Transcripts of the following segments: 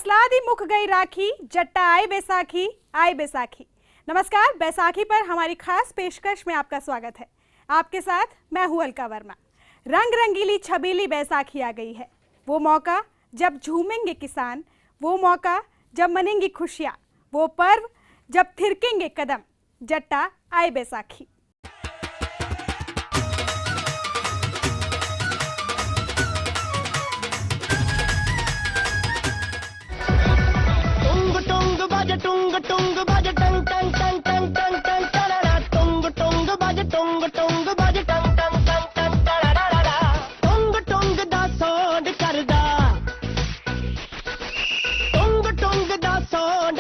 फसला दी मुक गई राखी, जट्टा आई बैसाखी। नमस्कार, बैसाखी पर हमारी खास पेशकश में आपका स्वागत है। आपके साथ मैं हूं अलका वर्मा। रंग रंगीली छबीली बैसाखी आ गई है। वो मौका जब झूमेंगे किसान, वो मौका जब मनेंगी खुशियाँ, वो पर्व जब थिरकेंगे कदम, जट्टा आई बैसाखी। टुंग टुंग बाजे टंग टंग टंग टंग टंग टंग टरारा टुंग टुंग बाजे टुंग टुंग बाजे टंग टंग टंग टंग टरारा टुंग टुंग दा साउंड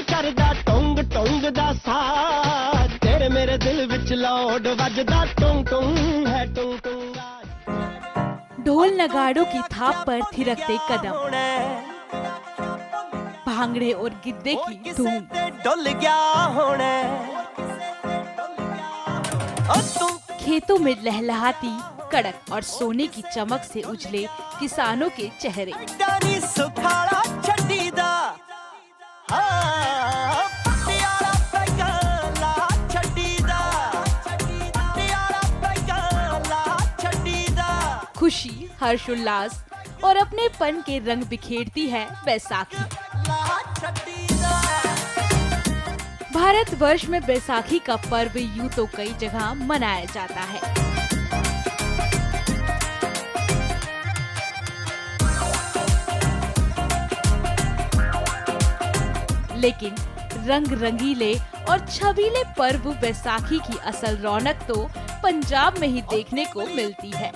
करदा टुंग टुंग दा साथ तेरे मेरे दिल विच लौड वजदा टुंग टुंग है टुंग टुंग। ढोल नगाड़ों की थाप पर थिरकते कदम, भांगड़े और गिद्दे की धूम, डुल गया होने खेतों में लहलहाती कड़क और सोने की चमक से उजले किसानों के चेहरे। सुखाड़ा छड़ीदा खुशी, हर्षोल्लास और अपनेपन के रंग बिखेरती है बैसाखी। भारतवर्ष में बैसाखी का पर्व यूं तो कई जगह मनाया जाता है, लेकिन रंग रंगीले और छबीले पर्व बैसाखी की असल रौनक तो पंजाब में ही देखने को मिलती है।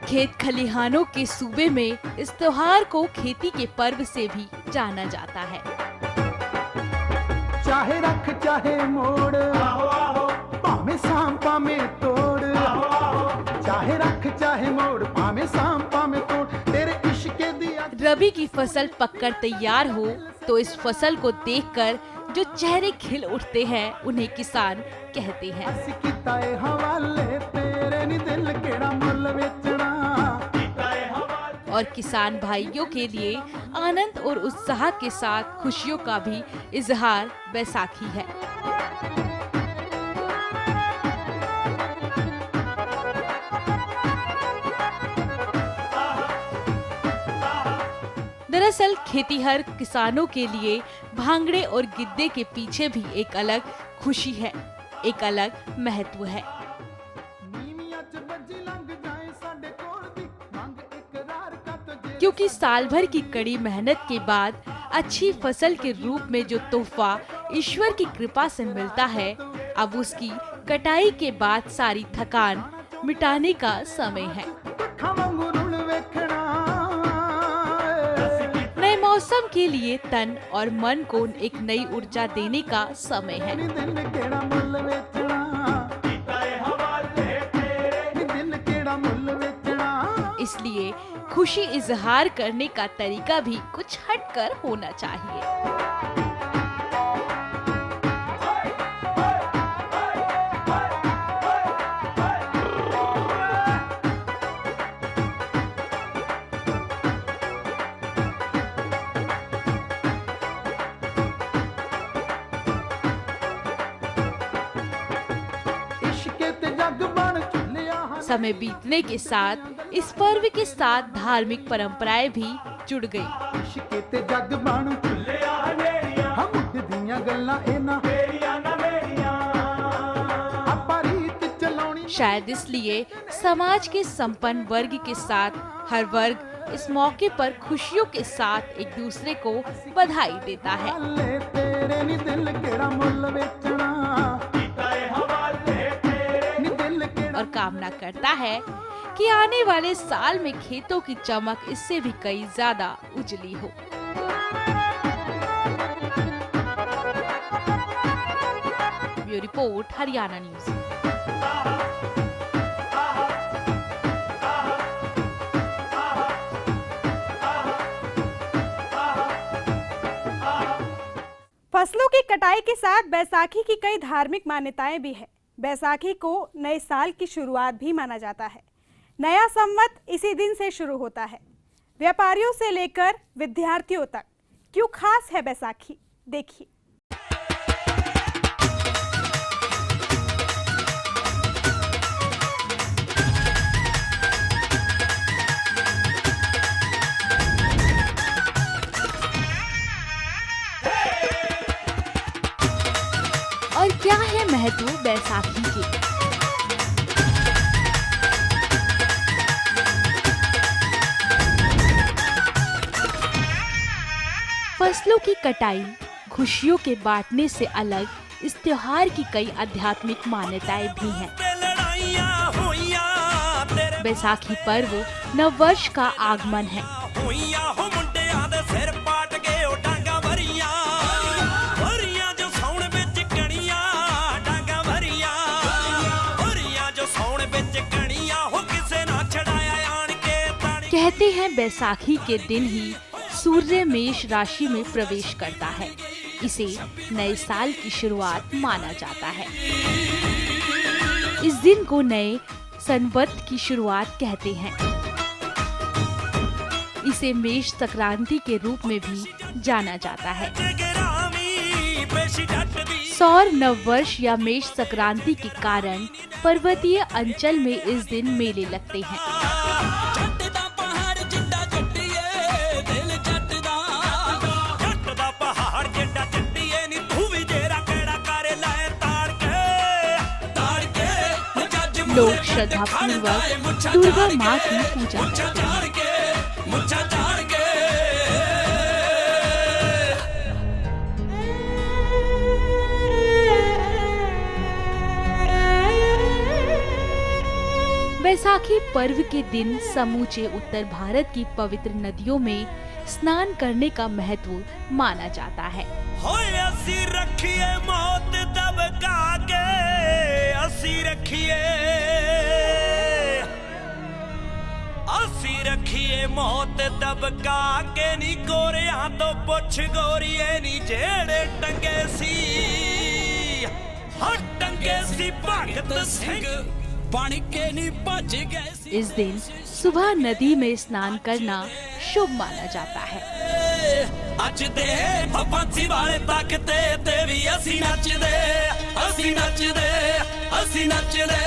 खेत खलिहानों के सूबे में इस त्योहार को खेती के पर्व से भी जाना जाता है। चाहे रख चाहे मोड़, पामे साम पामे तोड़, चाहे रख चाहे मोड़, पामे साम पामे तोड़, तेरे इश्क दिया। रबी की फसल पककर तैयार हो तो इस फसल को देखकर जो चेहरे खिल उठते हैं उन्हें किसान कहते हैं। और किसान भाइयों के लिए आनंद और उत्साह के साथ खुशियों का भी इजहार बैसाखी है। दरअसल खेतीहर किसानों के लिए भांगड़े और गिद्दे के पीछे भी एक अलग खुशी है, एक अलग महत्व है। क्योंकि साल भर की कड़ी मेहनत के बाद अच्छी फसल के रूप में जो तोहफा ईश्वर की कृपा से मिलता है, अब उसकी कटाई के बाद सारी थकान मिटाने का समय है। नए मौसम के लिए तन और मन को एक नई ऊर्जा देने का समय है। इसलिए खुशी इजहार करने का तरीका भी कुछ हटकर होना चाहिए। जग बन चुलिया समय बीतने के साथ इस पर्व के साथ धार्मिक परंपराएं भी जुड़ गई। इश्क ते जग बन चुलिया हम दियां गल्लां इना शायद इसलिए समाज के संपन्न वर्ग के साथ हर वर्ग इस मौके पर खुशियों के साथ एक दूसरे को बधाई देता है तेरे नी दिल केड़ा मुल बेचना और कामना करता है कि आने वाले साल में खेतों की चमक इससे भी कई ज्यादा उजली हो। Bureau report, Haryana news. फसलों की कटाई के साथ बैसाखी की कई धार्मिक मान्यताएं भी हैं। बैसाखी को नए साल की शुरुआत भी माना जाता है। नया संवत इसी दिन से शुरू होता है। व्यापारियों से लेकर विद्यार्थियों तक क्यों खास है बैसाखी, देखिए। और क्या है महत्व बैसाखी के? फसलों की कटाई खुशियों के बांटने से अलग इस त्योहार की कई आध्यात्मिक मान्यताएं भी हैं। बैसाखी पर्व नववर्ष का आगमन है। कहते हैं बैसाखी के दिन ही सूर्य मेष राशि में प्रवेश करता है। इसे नए साल की शुरुआत माना जाता है। इस दिन को नए संवत की शुरुआत कहते हैं। इसे मेष संक्रांति के रूप में भी जाना जाता है। सौर नववर्ष या मेष संक्रांति के कारण पर्वतीय अंचल में इस दिन मेले लगते हैं। लोग श्रद्धा पूर्वक दुर्गा माँ की पूजा करते हैं। बैसाखी पर्व के दिन समूचे उत्तर भारत की पवित्र नदियों में स्नान करने का महत्व माना जाता है। असी रखिए मौत दबका के, असी रखिए मौत दबका के, नी गोरियां तो पुछ गोरिए नी जेड़े टंगे सी, हट टंगे सी भगत सिंह बन के नी भज गए सी। इस दिन सुबह नदी में स्नान करना शुभ माना जाता है। अच दे पंछी वाले तकते ते भी असी नचदे, असी नचदे, असी नचदे।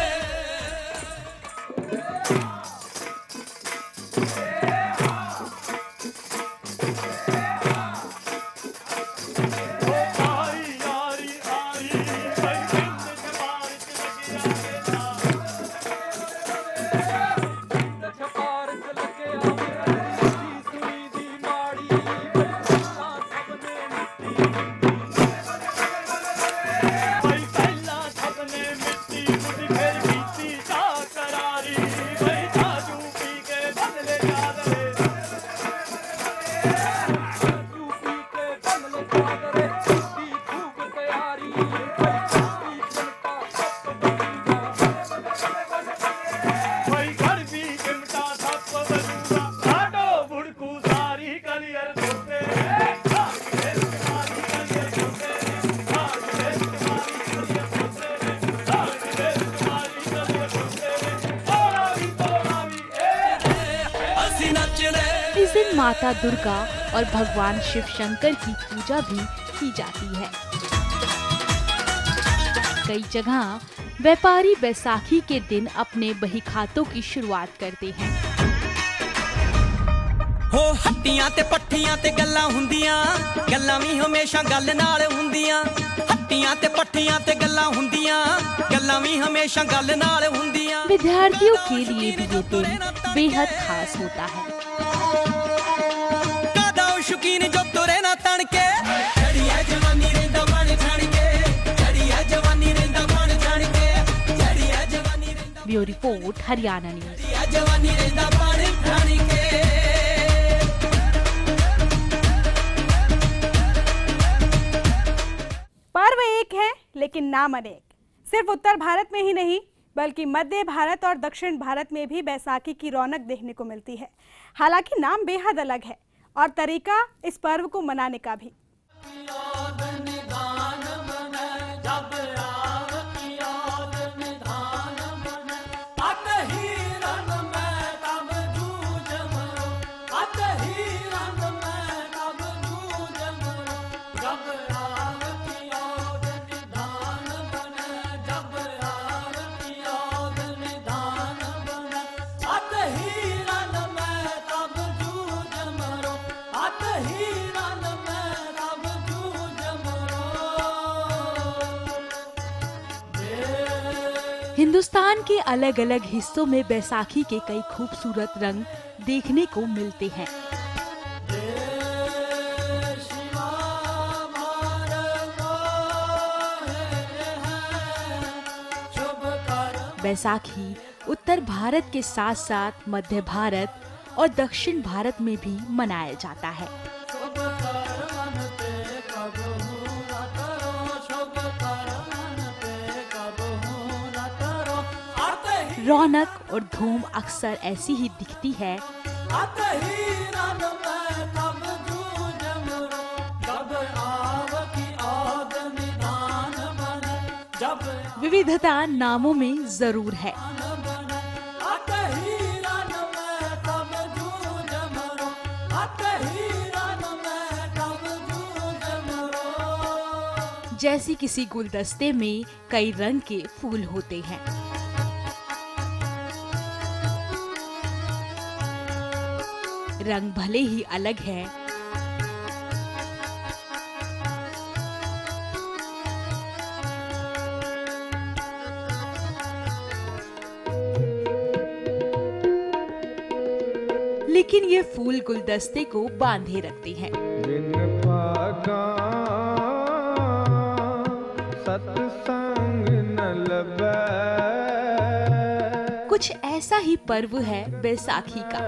इस दिन माता दुर्गा और भगवान शिव शंकर की पूजा भी की जाती है। कई जगह व्यापारी बैसाखी के दिन अपने बहीखातों की शुरुआत करते हैं। हो हट्टियां ते पट्ठियां ते गल्लां हुंदियां, गल्लां भी हमेशा गल नाल हुंदियां। हट्टियां ते पट्ठियां ते गल्लां हुंदियां, गल्लां भी हमेशा गल नाल हुंदियां। विद्यार्थियों के लिए भी ये दिन बेहद खास होता है। कादा शौकीन जो तुरे ना तन के, जड़ी है जवानी रेंदा बन छण के, जड़ी है जवानी रेंदा बन छण के, जड़ी है जवानी रेंदा। Bureau report, Haryana news. जड़ी है जवानी रेंदा बन छण के। पर्व एक है लेकिन नाम अनेक। सिर्फ उत्तर भारत में ही नहीं बल्कि मध्य भारत और दक्षिण भारत में भी बैसाखी की रौनक देखने को मिलती है। हालांकि नाम बेहद अलग है और तरीका इस पर्व को मनाने का भी। हिंदुस्तान के अलग अलग हिस्सों में बैसाखी के कई खूबसूरत रंग देखने को मिलते हैं। बैसाखी उत्तर भारत के साथ साथ मध्य भारत और दक्षिण भारत में भी मनाया जाता है। रौनक और धूम अक्सर ऐसी ही दिखती है। विविधता नामों में जरूर है। जैसे किसी गुलदस्ते में कई रंग के फूल होते हैं। रंग भले ही अलग है, लेकिन ये फूल गुलदस्ते को बांधे रखते हैं। बिन पागा सत्संग न लबै। कुछ ऐसा ही पर्व है बैसाखी का।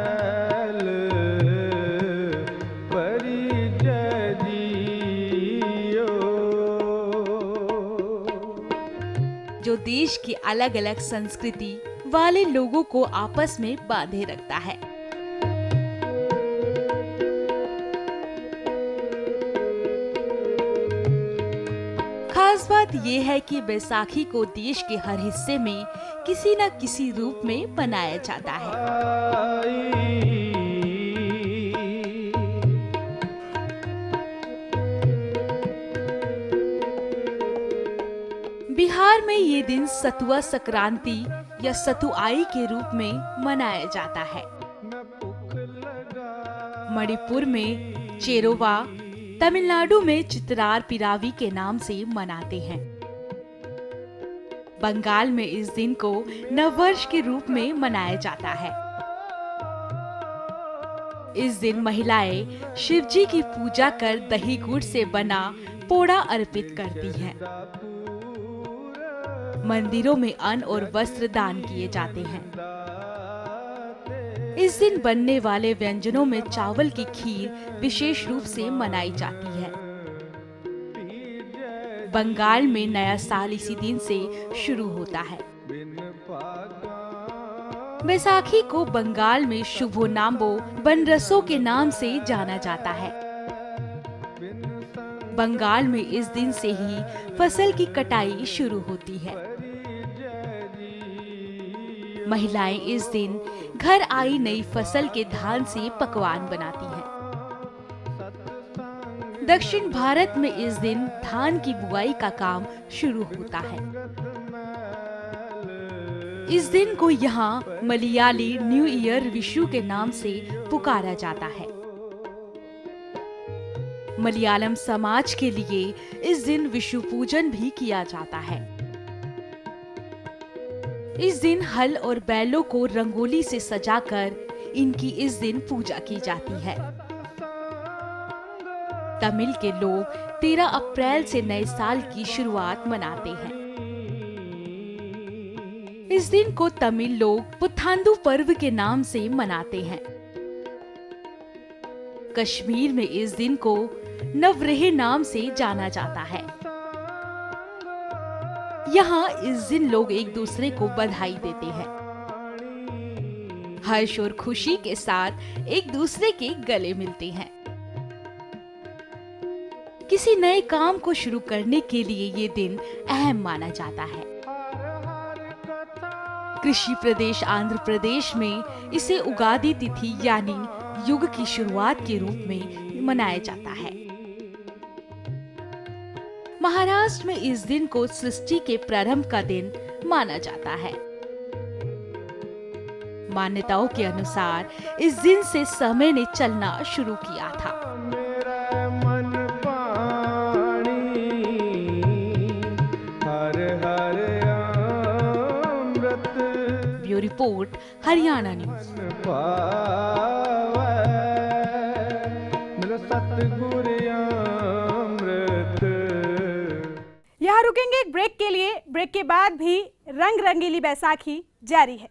जो देश की अलग अलग संस्कृति वाले लोगों को आपस में बांधे रखता है। खास बात यह है कि बैसाखी को देश के हर हिस्से में किसी न किसी रूप में मनाया जाता है। बिहार में ये दिन सतुआ संक्रांति या सतुआई के रूप में मनाया जाता है। मणिपुर में चेरोवा, तमिलनाडु में चित्रार पिरावी के नाम से मनाते हैं। बंगाल में इस दिन को नववर्ष के रूप में मनाया जाता है। इस दिन महिलाएं शिव जी की पूजा कर दही गुड़ से बना पोड़ा अर्पित करती हैं। मंदिरों में अन्न और वस्त्र दान किए जाते हैं। इस दिन बनने वाले व्यंजनों में चावल की खीर विशेष रूप से मनाई जाती है। बंगाल में नया साल इसी दिन से शुरू होता है। बैसाखी को बंगाल में शुभो नाम्बो बनरसों के नाम से जाना जाता है। बंगाल में इस दिन से ही फसल की कटाई शुरू होती है। महिलाएं इस दिन घर आई नई फसल के धान से पकवान बनाती हैं। दक्षिण भारत में इस दिन धान की बुआई का काम शुरू होता है। इस दिन को यहाँ मलयाली न्यू ईयर विशु के नाम से पुकारा जाता है। मलयालम समाज के लिए इस दिन विशु पूजन भी किया जाता है। इस दिन हल और बैलों को रंगोली से सजाकर इनकी इस दिन पूजा की जाती है। तमिल के लोग 13 अप्रैल से नए साल की शुरुआत मनाते हैं। इस दिन को तमिल लोग पुथांदु पर्व के नाम से मनाते हैं। कश्मीर में इस दिन को नवरेह नाम से जाना जाता है। यहाँ इस दिन लोग एक दूसरे को बधाई देते हैं। हर्ष और खुशी के साथ एक दूसरे के गले मिलते हैं। किसी नए काम को शुरू करने के लिए ये दिन अहम माना जाता है। कृषि प्रदेश आंध्र प्रदेश में इसे उगादी तिथि यानी युग की शुरुआत के रूप में मनाया जाता है। महाराष्ट्र में इस दिन को सृष्टि के प्रारंभ का दिन माना जाता है। मान्यताओं के अनुसार इस दिन से समय ने चलना शुरू किया था। मेरा मन पानी हर हर अमृत ब्यूरो रिपोर्ट हरियाणा न्यूज। पावै मेरा सतगुर अमृत। यहाँ रुकेंगे एक ब्रेक के लिए। ब्रेक के बाद भी रंग रंगीली बैसाखी जारी है।